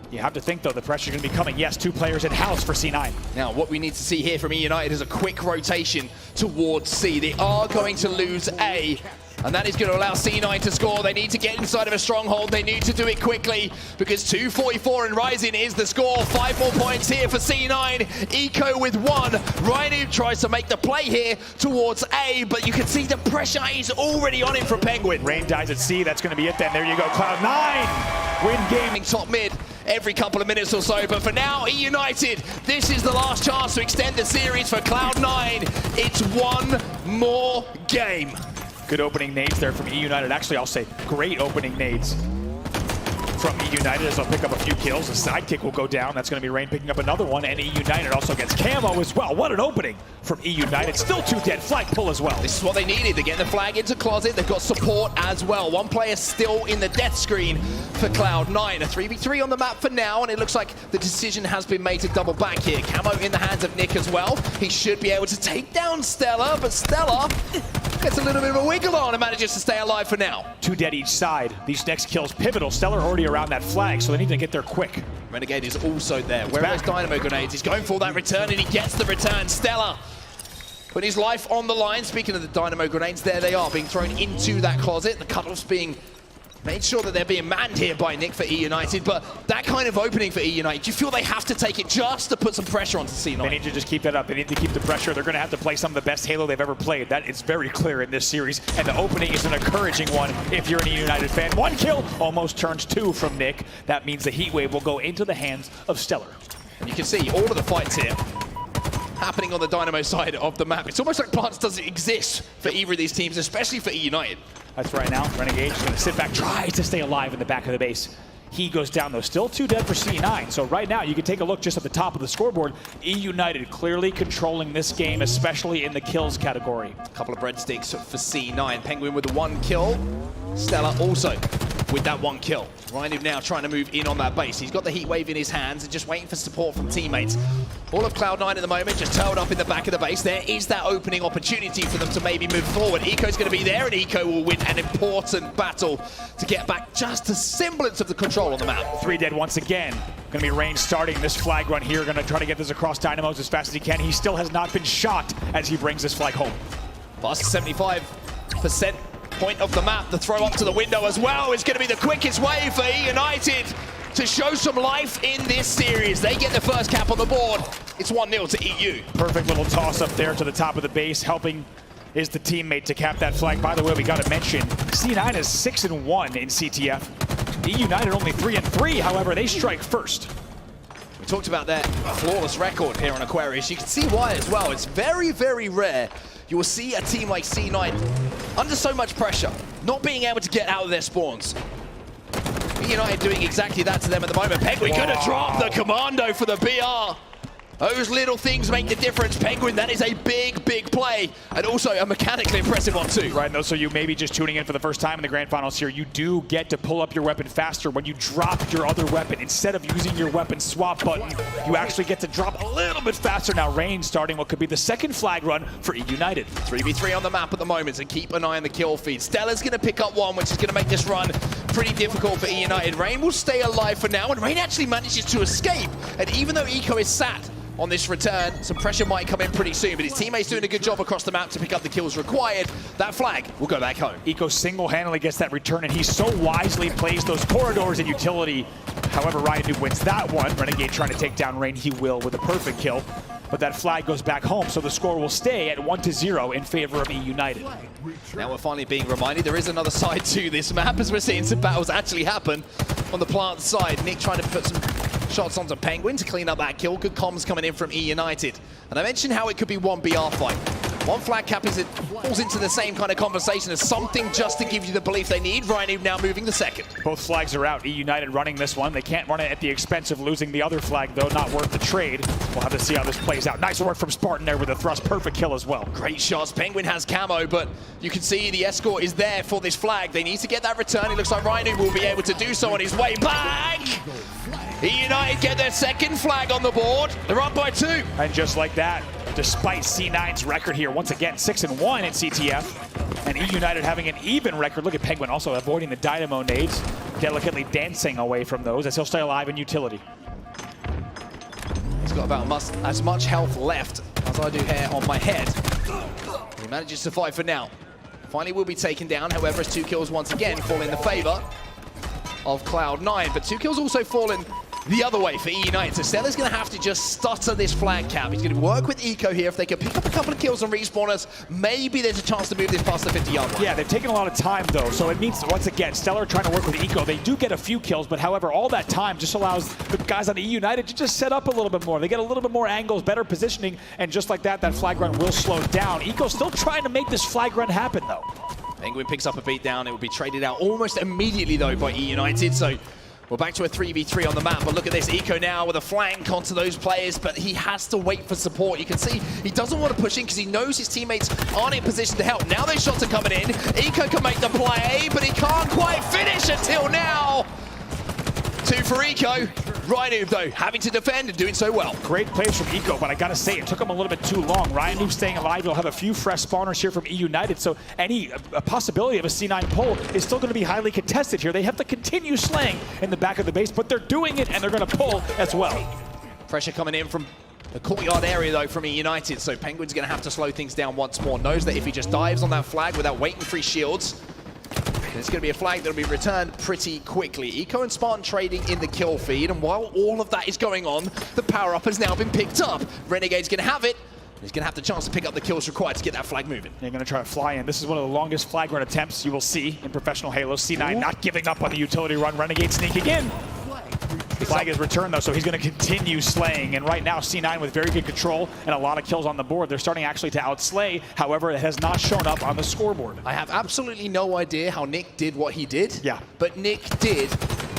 You have to think, though, the pressure is going to be coming. Yes, 2 players in-house for C9. Now, what we need to see here from eUnited is a quick rotation towards C. They are going to lose A, and that is going to allow C9 to score. They need to get inside of a stronghold. They need to do it quickly because 2:44 and rising is the score. 5 more points here for C9. Eco with 1. Rhino tries to make the play here towards A, but you can see the pressure is already on him from Penguin. Rain dies at C. That's going to be it then. There you go. Cloud9 win game. Top mid every couple of minutes or so, but for now, eUnited, this is the last chance to extend the series for Cloud9. It's one more game. Good opening nades there from eUnited. Actually, I'll say great opening nades from eUnited as they'll pick up a few kills. A sidekick will go down. That's going to be Rain picking up another one, and eUnited also gets camo as well. What an opening from eUnited. Still 2 dead. Flag pull as well. This is what they needed. They're getting the flag into closet. They've got support as well. One player still in the death screen for Cloud9. A 3v3 on the map for now, and it looks like the decision has been made to double back here. Camo in the hands of Nick as well. He should be able to take down Stella, but Stella gets a little bit of a wiggle on and manages to stay alive for now. 2 dead each side. These next kills pivotal. Stellar already around that flag, so they need to get there quick. Renegade is also there. Where are those dynamo grenades? He's going for that return, and he gets the return. Stella putting his life on the line. Speaking of the dynamo grenades, there they are being thrown into that closet. The cutoffs being made sure that they're being manned here by Nick for eUnited, but that kind of opening for eUnited, do you feel they have to take it just to put some pressure onto C9? They need to just keep that up. They need to keep the pressure. They're going to have to play some of the best Halo they've ever played. That is very clear in this series, and the opening is an encouraging one if you're an eUnited fan. 1 kill, almost turns 2 from Nick. That means the heat wave will go into the hands of Stellar. And you can see all of the fights here happening on the Dynamo side of the map. It's almost like Plants doesn't exist for either of these teams, especially for eUnited. That's right now. Renegade's going to sit back, tries to stay alive in the back of the base. He goes down, though. Still 2 dead for C9. So right now, you can take a look just at the top of the scoreboard. eUnited clearly controlling this game, especially in the kills category. A couple of breadsticks for C9. Penguin with the 1 kill. Stella also with that 1 kill. Ryan now trying to move in on that base. He's got the heat wave in his hands and just waiting for support from teammates. All of Cloud9 at the moment just turtled up in the back of the base. There is that opening opportunity for them to maybe move forward. Eco's going to be there, and Eco will win an important battle to get back just a semblance of the control on the map. 3 dead once again. Going to be Rain starting this flag run here. Going to try to get this across Dynamos as fast as he can. He still has not been shot as he brings this flag home. Plus 75% point of the map. The throw up to the window as well is going to be the quickest way for eUnited to show some life in this series. They get the first cap on the board. It's 1-0 to EU. Perfect little toss up there to the top of the base. Helping is the teammate to cap that flag. By the way, we got to mention, C9 is 6-1 in CTF. eUnited only 3-3, however, they strike first. We talked about that flawless record here on Aquarius. You can see why as well. It's very, very rare you will see a team like C9 under so much pressure, not being able to get out of their spawns. eUnited doing exactly that to them at the moment. Penguin gonna drop the commando for the BR. Those little things make the difference. Penguin, that is a big, big play. And also a mechanically impressive one too. Right, and so you may be just tuning in for the first time in the grand finals here. You do get to pull up your weapon faster when you drop your other weapon. Instead of using your weapon swap button, you actually get to drop a little bit faster. Now Rain starting what could be the second flag run for eUnited. 3v3 on the map at the moment, so keep an eye on the kill feed. Stella's going to pick up one, which is going to make this run pretty difficult for eUnited. Rain will stay alive for now, and Rain actually manages to escape. And even though Eco is sat on this return, some pressure might come in pretty soon, but his teammates doing a good job across the map to pick up the kills required. That flag will go back home. Eco single-handedly gets that return, and he so wisely plays those corridors in utility. However, Ryan Noob wins that one. Renegade trying to take down Rain, he will with a perfect kill. But that flag goes back home, so the score will stay at 1-0 in favor of eUnited. Now we're finally being reminded there is another side to this map, as we're seeing some battles actually happen on the plant side. Nick trying to put some shots onto Penguin to clean up that kill. Good comms coming in from eUnited. And I mentioned how it could be one BR fight. One flag cap is it falls into the same kind of conversation as something just to give you the belief they need. Ryan now moving the second. Both flags are out. eUnited running this one. They can't run it at the expense of losing the other flag, though. Not worth the trade. We'll have to see how this plays out. Nice work from Spartan there with a thrust. Perfect kill as well. Great shots. Penguin has camo, but you can see the escort is there for this flag. They need to get that return. It looks like Ryan will be able to do so on his way back. eUnited get their second flag on the board. They're up by 2. And just like that, despite C9's record here, once again, 6-1 in CTF, and eUnited having an even record. Look at Penguin also avoiding the Dynamo nades, delicately dancing away from those as he'll stay alive in utility. He's got about as much health left as I do hair on my head. He manages to fight for now. Finally will be taken down, however, as 2 kills once again fall in the favor of Cloud9, but 2 kills also fallen the other way for eUnited. So Stella's going to have to just stutter this flag cap. He's going to work with Eco here. If they can pick up a couple of kills on respawners, maybe there's a chance to move this past the 50-yard line. Yeah, they've taken a lot of time, though, so it means, once again, Stellar trying to work with Eco. They do get a few kills, but however, all that time just allows the guys on eUnited to just set up a little bit more. They get a little bit more angles, better positioning, and just like that, that flag run will slow down. Eco still trying to make this flag run happen, though. Penguin picks up a beat down. It will be traded out almost immediately, though, by eUnited. So we're back to a 3v3 on the map, but look at this. Eco now with a flank onto those players, but he has to wait for support. You can see he doesn't want to push in because he knows his teammates aren't in position to help. Now those shots are coming in. Eco can make the play, but he can't quite finish until now. 2 for Eco. Ryan Noob, though, having to defend and doing so well. Great plays from Eco, but I gotta say, it took him a little bit too long. Ryan Noob staying alive. He'll have a few fresh spawners here from eUnited, so any possibility of a C9 pull is still gonna be highly contested here. They have to continue slaying in the back of the base, but they're doing it, and they're gonna pull as well. Pressure Coming in from the courtyard area, though, from eUnited, so Penguin's gonna have to slow things down once more. Knows that if he just dives on that flag without waiting for his shields, it's going to be a flag that will be returned pretty quickly. Eco and Spartan trading in the kill feed, and while all of that is going on, the power-up has now been picked up. Renegade's going to have it. He's going to have the chance to pick up the kills required to get that flag moving. They're going to try to fly in. This is one of the longest flag run attempts you will see in professional Halo. C9 not giving up on the utility run. Renegade sneaking in. Flag is returned, though, so he's going to continue slaying. And right now, C9 with very good control and a lot of kills on the board. They're starting actually to outslay. However, it has not shown up on the scoreboard. I have absolutely no idea how Nick did what he did. Yeah. But Nick did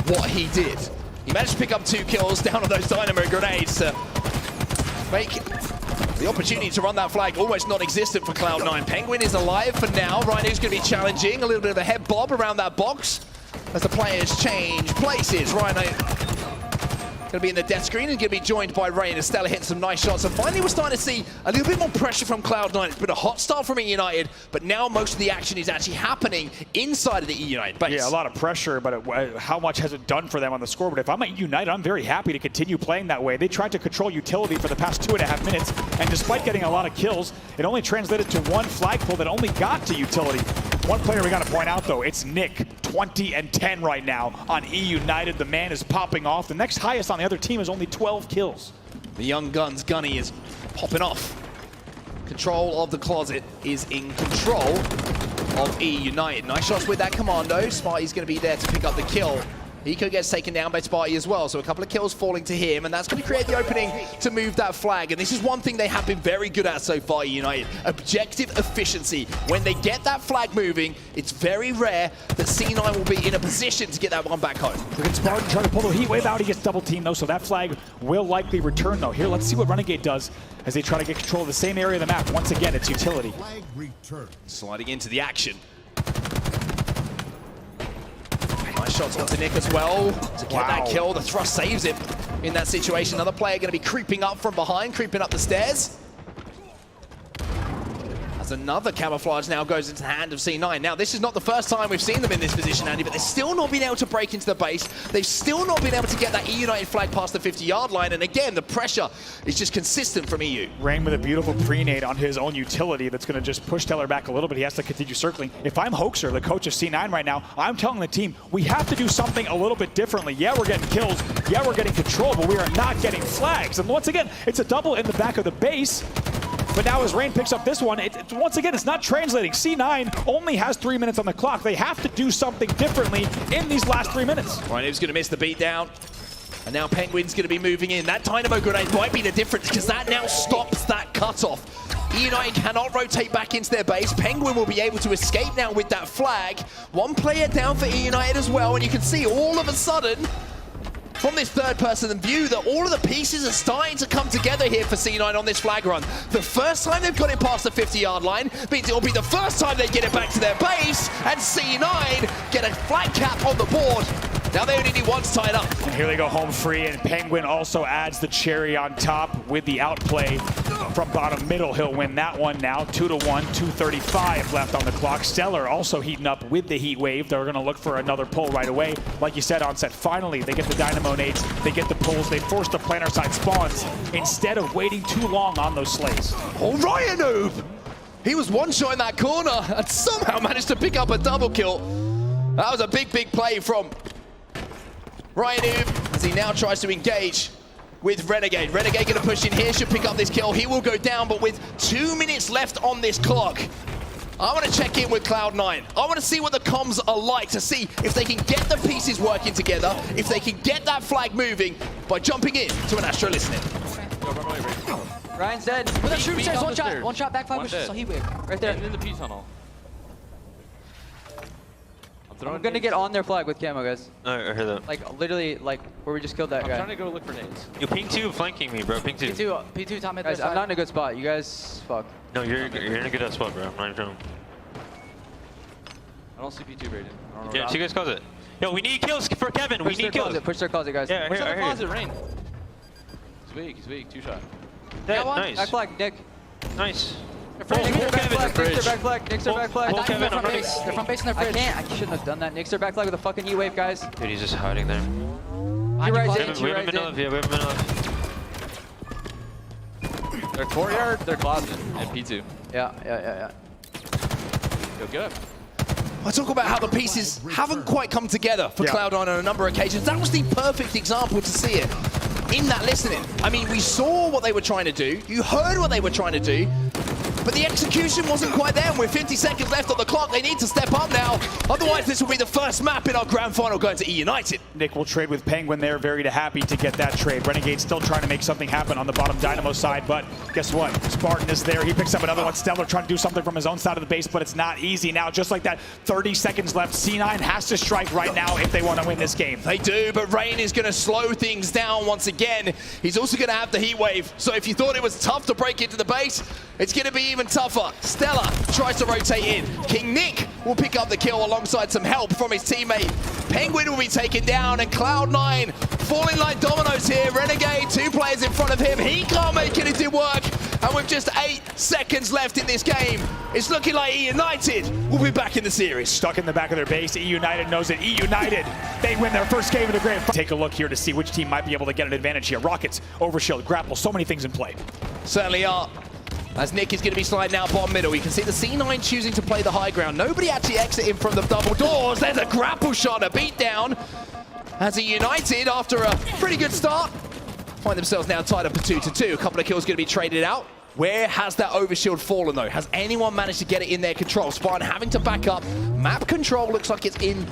what he did. He managed to pick up 2 kills down on those dynamo grenades to make the opportunity to run that flag almost non-existent for Cloud9. Penguin is alive for now. Rhino's going to be challenging. A little bit of a head bob around that box as the players change places. Rhino going to be in the death screen and going to be joined by Rain as Stella hits some nice shots. And finally, we're starting to see a little bit more pressure from Cloud9. It's been a hot start from eUnited, but now most of the action is actually happening inside of the eUnited base. Yeah, a lot of pressure, but how much has it done for them on the scoreboard? If I'm at eUnited, I'm very happy to continue playing that way. They tried to control utility for the past 2.5 minutes, and despite getting a lot of kills, it only translated to 1 flag pull that only got to utility. One player we got to point out, though, it's Nick, 20-10 right now on eUnited. The man is popping off. The next highest on the other team is only 12 kills. The young guns Gunny is popping off. Control of the closet is in control of eUnited. Nice shots with that commando. Smarty's going to be there to pick up the kill. Eco gets taken down by Sparty as well, so a couple of kills falling to him, and that's going to create the opening to move that flag. And this is one thing they have been very good at so far, United. Objective efficiency. When they get that flag moving, it's very rare that C9 will be in a position to get that one back home. Look at Spartan trying to pull the heat wave out. He gets double teamed though, so that flag will likely return though. Here, let's see what Renegade does as they try to get control of the same area of the map. Once again, it's utility. Sliding into the action. Nice shots onto Nick as well to get that kill. The thrust saves him in that situation. Another player going to be creeping up from behind, creeping up the stairs. As another camouflage now goes into the hand of C9. Now, this is not the first time we've seen them in this position, Andy, but they've still not been able to break into the base. They've still not been able to get that eUnited flag past the 50-yard line. And again, the pressure is just consistent from EU. Rain with a beautiful pre-nade on his own utility that's going to just push Teller back a little bit. He has to continue circling. If I'm Hoaxer, the coach of C9 right now, I'm telling the team, we have to do something a little bit differently. Yeah, we're getting kills. Yeah, we're getting control, but we are not getting flags. And once again, it's a double in the back of the base. But now as Rain picks up this one, once again, it's not translating. C9 only has 3 minutes on the clock. They have to do something differently in these last 3 minutes. Right, who's going to miss the beatdown? And now Penguin's going to be moving in. That Dynamo grenade might be the difference because that now stops that cutoff. eUnited cannot rotate back into their base. Penguin will be able to escape now with that flag. One player down for eUnited as well, and you can see all of a sudden, from this third-person view, that all of the pieces are starting to come together here for C9 on this flag run. The first time they've got it past the 50-yard line means it'll be the first time they get it back to their base, and C9 get a flag cap on the board. Now they only need one tied up. And here they go home free, and Penguin also adds the cherry on top with the outplay from bottom middle. He'll win that one now, 2-1, 2:35 left on the clock. Stellar also heating up with the heat wave. They're going to look for another pull right away. Like you said, Onset, finally they get the Dynamo nades, they get the pulls, they force the planner side spawns instead of waiting too long on those slays. Oh, Ryan Noob! He was one shot in that corner and somehow managed to pick up a double kill. That was a big, big play from Ryan Noob as he now tries to engage with Renegade. Renegade going to push in here, should pick up this kill. He will go down, but with 2 minutes left on this clock, I want to check in with Cloud9. I want to see what the comms are like, to see if they can get the pieces working together, if they can get that flag moving by jumping in to an Astro listening. Ryan's dead. With a shroom stairs, One shot, back flag, push the heat wave. Right there. And in the P tunnel. I'm gonna get on their flag with camo, guys. I heard that. Like, literally, like, where we just killed that guy. I'm trying to go look for nades. You ping 2 flanking me, bro. Ping 2. P2 top mid. Guys, I'm not in a good spot. You guys, fuck. No, you're in a good spot, bro. I'm not even trying. I don't see P2 rated. Yeah, you guys cause it. Yo, we need kills for Kevin. We need kills. Push their closet, guys. Yeah, Push I the hear closet, Rain. He's weak, 2 shot. That, one. nice. Back flag, Nick. Nice. Nick's their back flag. Nick's their back flag. Pull Kevin, I'm running. They're from base in their fridge. I shouldn't have done that. Nick's their back flag with a fucking heat wave, guys. Dude, he's just hiding there. We haven't been enough. Yeah, we haven't been enough. They're courtyard, they're closet, and P2. Yeah. Go get him. I talk about how the pieces haven't quite come together for Cloud9 on a number of occasions. That was the perfect example to see it in that listening. I mean, we saw what they were trying to do. You heard what they were trying to do. But the execution wasn't quite there. And with 50 seconds left on the clock, they need to step up now. Otherwise, this will be the first map in our grand final going to eUnited. Nick will trade with Penguin there, very happy to get that trade. Renegade still trying to make something happen on the bottom Dynamo side, but guess what? Spartan is there. He picks up another one. Stellar trying to do something from his own side of the base, but it's not easy now. Just like that, 30 seconds left. C9 has to strike right now if they want to win this game. They do, but Rain is going to slow things down once again. He's also going to have the heat wave. So if you thought it was tough to break into the base, it's going to be even tougher. Stella tries to rotate in. King Nick will pick up the kill alongside some help from his teammate. Penguin will be taken down, and Cloud9 falling like dominoes here. Renegade, 2 players in front of him. He can't make anything work. And with just 8 seconds left in this game, it's looking like eUnited will be back in the series. Stuck in the back of their base. eUnited knows it. eUnited, they win their first game of the grand final. Take a look here to see which team might be able to get an advantage here. Rockets, Overshield, Grapple, so many things in play. Certainly are. As Nick is going to be sliding out bottom middle. You can see the C9 choosing to play the high ground. Nobody actually exiting from the double doors. There's a grapple shot, a beatdown. As eUnited, after a pretty good start, find themselves now tied up at 2-2. A couple of kills going to be traded out. Where has that overshield fallen, though? Has anyone managed to get it in their control? Spartan having to back up. Map control looks like it's in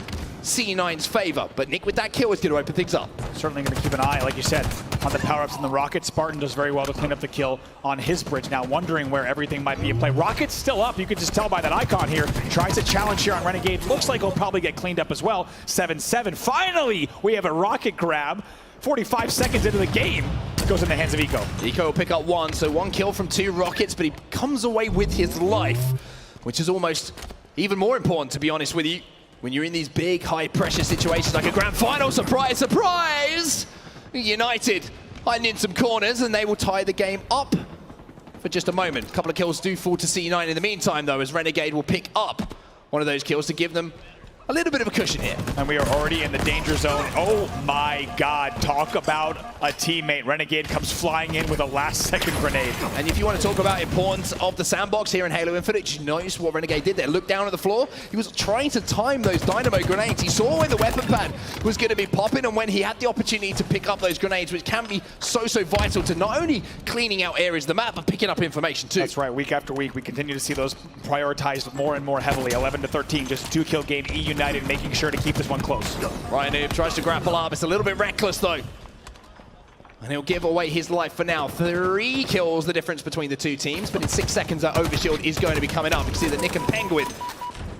C9's favor. But Nick with that kill is going to open things up. Certainly going to keep an eye, like you said, on the power-ups and the Rocket. Spartan does very well to clean up the kill on his bridge. Now wondering where everything might be in play. Rocket's still up. You can just tell by that icon here. Tries to challenge here on Renegade. Looks like he'll probably get cleaned up as well. 7-7. Finally, we have a Rocket grab. 45 seconds into the game. Goes in the hands of Eco. Eco will pick up one, so one kill from 2 Rockets, but he comes away with his life, which is almost even more important, to be honest with you, when you're in these big, high-pressure situations like a grand final. Surprise, surprise! United hiding in some corners, and they will tie the game up for just a moment. A couple of kills do fall to C9 in the meantime, though, as Renegade will pick up one of those kills to give them a little bit of a cushion here. And we are already in the danger zone. Oh my God, talk about a teammate. Renegade comes flying in with a last-second grenade. And if you want to talk about importance of the sandbox here in Halo Infinite, did you notice what Renegade did there? Look down at the floor. He was trying to time those dynamo grenades. He saw when the weapon pad was going to be popping and when he had the opportunity to pick up those grenades, which can be so vital to not only cleaning out areas of the map, but picking up information too. That's right. Week after week, we continue to see those prioritized more and more heavily. 11-13, just a 2-kill game. eUnited making sure to keep this one close. Ryan Noob tries to grapple up. It's a little bit reckless though. And he'll give away his life for now. 3 kills, the difference between the two teams. But in 6 seconds, that overshield is going to be coming up. You can see that Nick and Penguin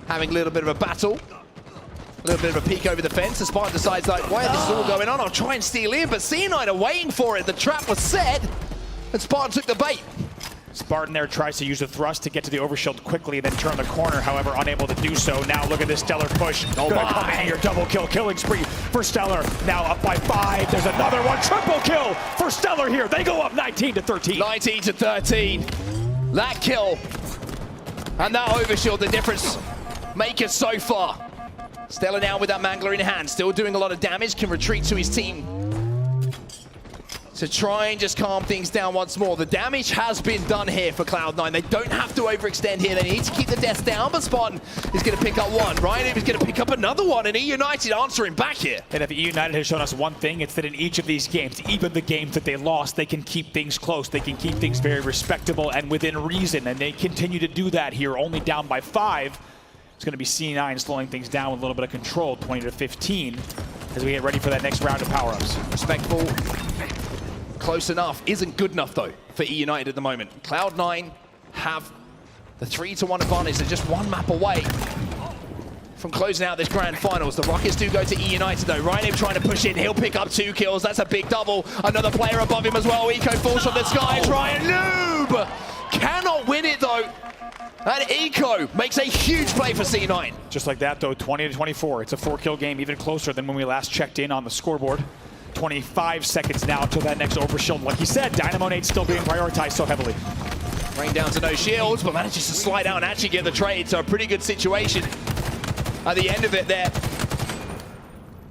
having a little bit of a battle. A little bit of a peek over the fence. And Spartan decides, like, why is this all going on? I'll try and steal in. But C9 are waiting for it. The trap was set. And Spartan took the bait. Spartan there tries to use the thrust to get to the overshield quickly, then turn the corner, however, unable to do so. Now look at this Stellar push. Oh Gonna come in here, double kill, killing spree for Stellar. Now up by 5. There's another one, triple kill for Stellar here. They go up 19-13. 19-13. That kill and that overshield, the difference maker so far. Stellar now with that Mangler in hand, still doing a lot of damage, can retreat to his team to try and just calm things down once more. The damage has been done here for Cloud9. They don't have to overextend here. They need to keep the deaths down, but Spartan is going to pick up one. Ryan is going to pick up another one, and eUnited answering back here. And if eUnited has shown us one thing, it's that in each of these games, even the games that they lost, they can keep things close. They can keep things very respectable and within reason, and they continue to do that here, only down by 5. It's going to be C9 slowing things down with a little bit of control, 20-15, as we get ready for that next round of power-ups. Respectful. Close enough isn't good enough though for eUnited at the moment. Cloud9 have the 3-1 advantage. They're just 1 map away from closing out this grand finals. The Rockets do go to eUnited though. Ryan trying to push in. He'll pick up 2 kills. That's a big double. Another player above him as well. Eco falls from the skies. Ryan Noob cannot win it though. And Eco makes a huge play for C9. Just like that though, 20-24. It's a 4-kill game, even closer than when we last checked in on the scoreboard. 25 seconds now until that next overshield. Like he said, Dynamo Nade's still being prioritized so heavily. Rain down to no shields, but manages to slide out and actually get the trade, so a pretty good situation at the end of it there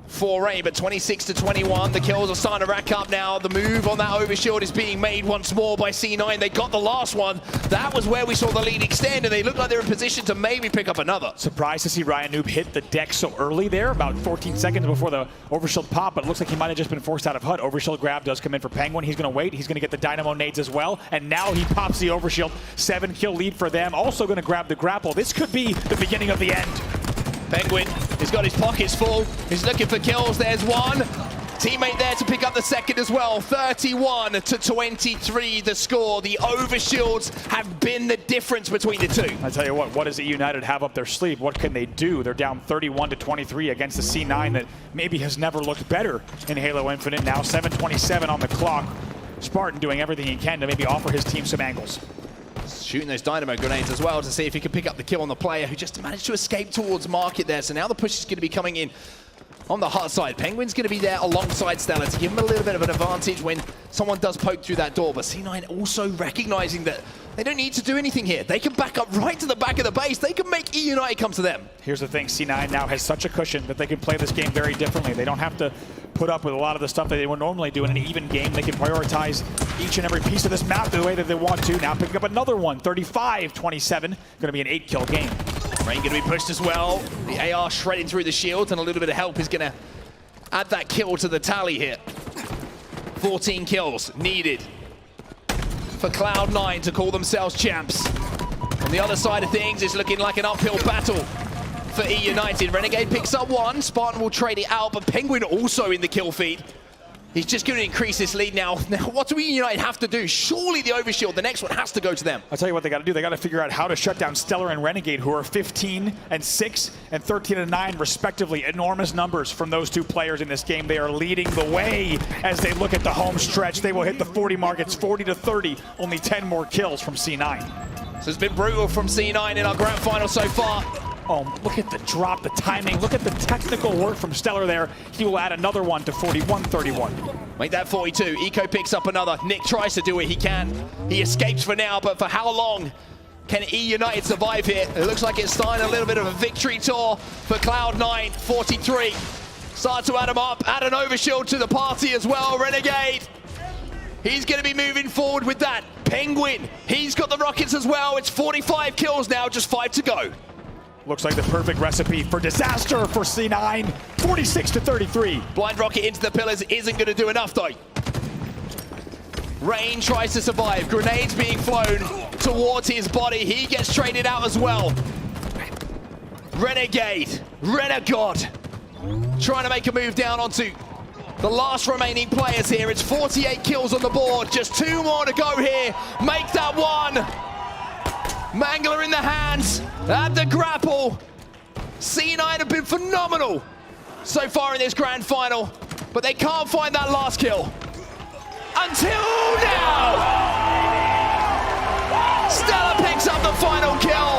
for Rain. But 26-21, the kills are starting to rack up now. The move on that overshield is being made once more by C9. They got the last one. That was where we saw the lead extend, and they look like they're in position to maybe pick up another. Surprised to see Ryan Noob hit the deck so early there, about 14 seconds before the overshield pop, but it looks like he might have just been forced out of HUD. Overshield grab does come in for Penguin. He's going to wait. He's going to get the Dynamo Nades as well, and now he pops the overshield. 7-kill lead for them. Also going to grab the grapple. This could be the beginning of the end. Penguin, he's got his pockets full. He's looking for kills. There's one. Teammate there to pick up the second as well. 31-23 the score. The overshields have been the difference between the two. I tell you what does eUnited have up their sleeve? What can they do? They're down 31-23 against the C9 that maybe has never looked better in Halo Infinite. Now 7:27 on the clock. Spartan doing everything he can to maybe offer his team some angles. Shooting those dynamo grenades as well to see if he can pick up the kill on the player who just managed to escape towards market there. So now the push is going to be coming in on the hot side. Penguin's going to be there alongside Stellar to give him a little bit of an advantage when someone does poke through that door. But C9 also recognizing that they don't need to do anything here. They can back up right to the back of the base. They can make eUnited come to them. Here's the thing, C9 now has such a cushion that they can play this game very differently. They don't have to put up with a lot of the stuff that they would normally do in an even game. They can prioritize each and every piece of this map the way that they want to. Now picking up another one, 35-27. Going to be an 8-kill game. Rain going to be pushed as well. The AR shredding through the shield, and a little bit of help is going to add that kill to the tally here. 14 kills needed for Cloud9 to call themselves champs. On the other side of things, it's looking like an uphill battle for eUnited. Renegade picks up one. Spartan will trade it out, but Penguin also in the kill feed. He's just going to increase this lead now. Now, what do eUnited have to do? Surely the overshield, the next one has to go to them. I'll tell you what they got to do. They got to figure out how to shut down Stellar and Renegade, who are 15-6 and 13-9 respectively. Enormous numbers from those two players in this game. They are leading the way as they look at the home stretch. They will hit the 40 mark. It's 40-30. Only 10 more kills from C9. So it's been brutal from C9 in our grand final so far. Oh, look at the drop, the timing. Look at the technical work from Stellar there. He will add another one to 41-31. Make that 42. Eco picks up another. Nick tries to do it. He can. He escapes for now, but for how long can eUnited survive here? It looks like it's starting a little bit of a victory tour for Cloud9. 43. Start to add him up. Add an overshield to the party as well. Renegade. He's going to be moving forward with that. Penguin. He's got the rockets as well. It's 45 kills now. Just 5 to go. Looks like the perfect recipe for disaster for C9. 46-33. Blind rocket into the pillars isn't going to do enough though. Rain tries to survive. Grenades being flown towards his body. He gets traded out as well. Renegade. Renegade. Trying to make a move down onto the last remaining players here. It's 48 kills on the board. Just 2 more to go here. Make that one. Mangler in the hands, at the grapple. C9 have been phenomenal so far in this grand final, but they can't find that last kill. Until now! Stellar picks up the final kill.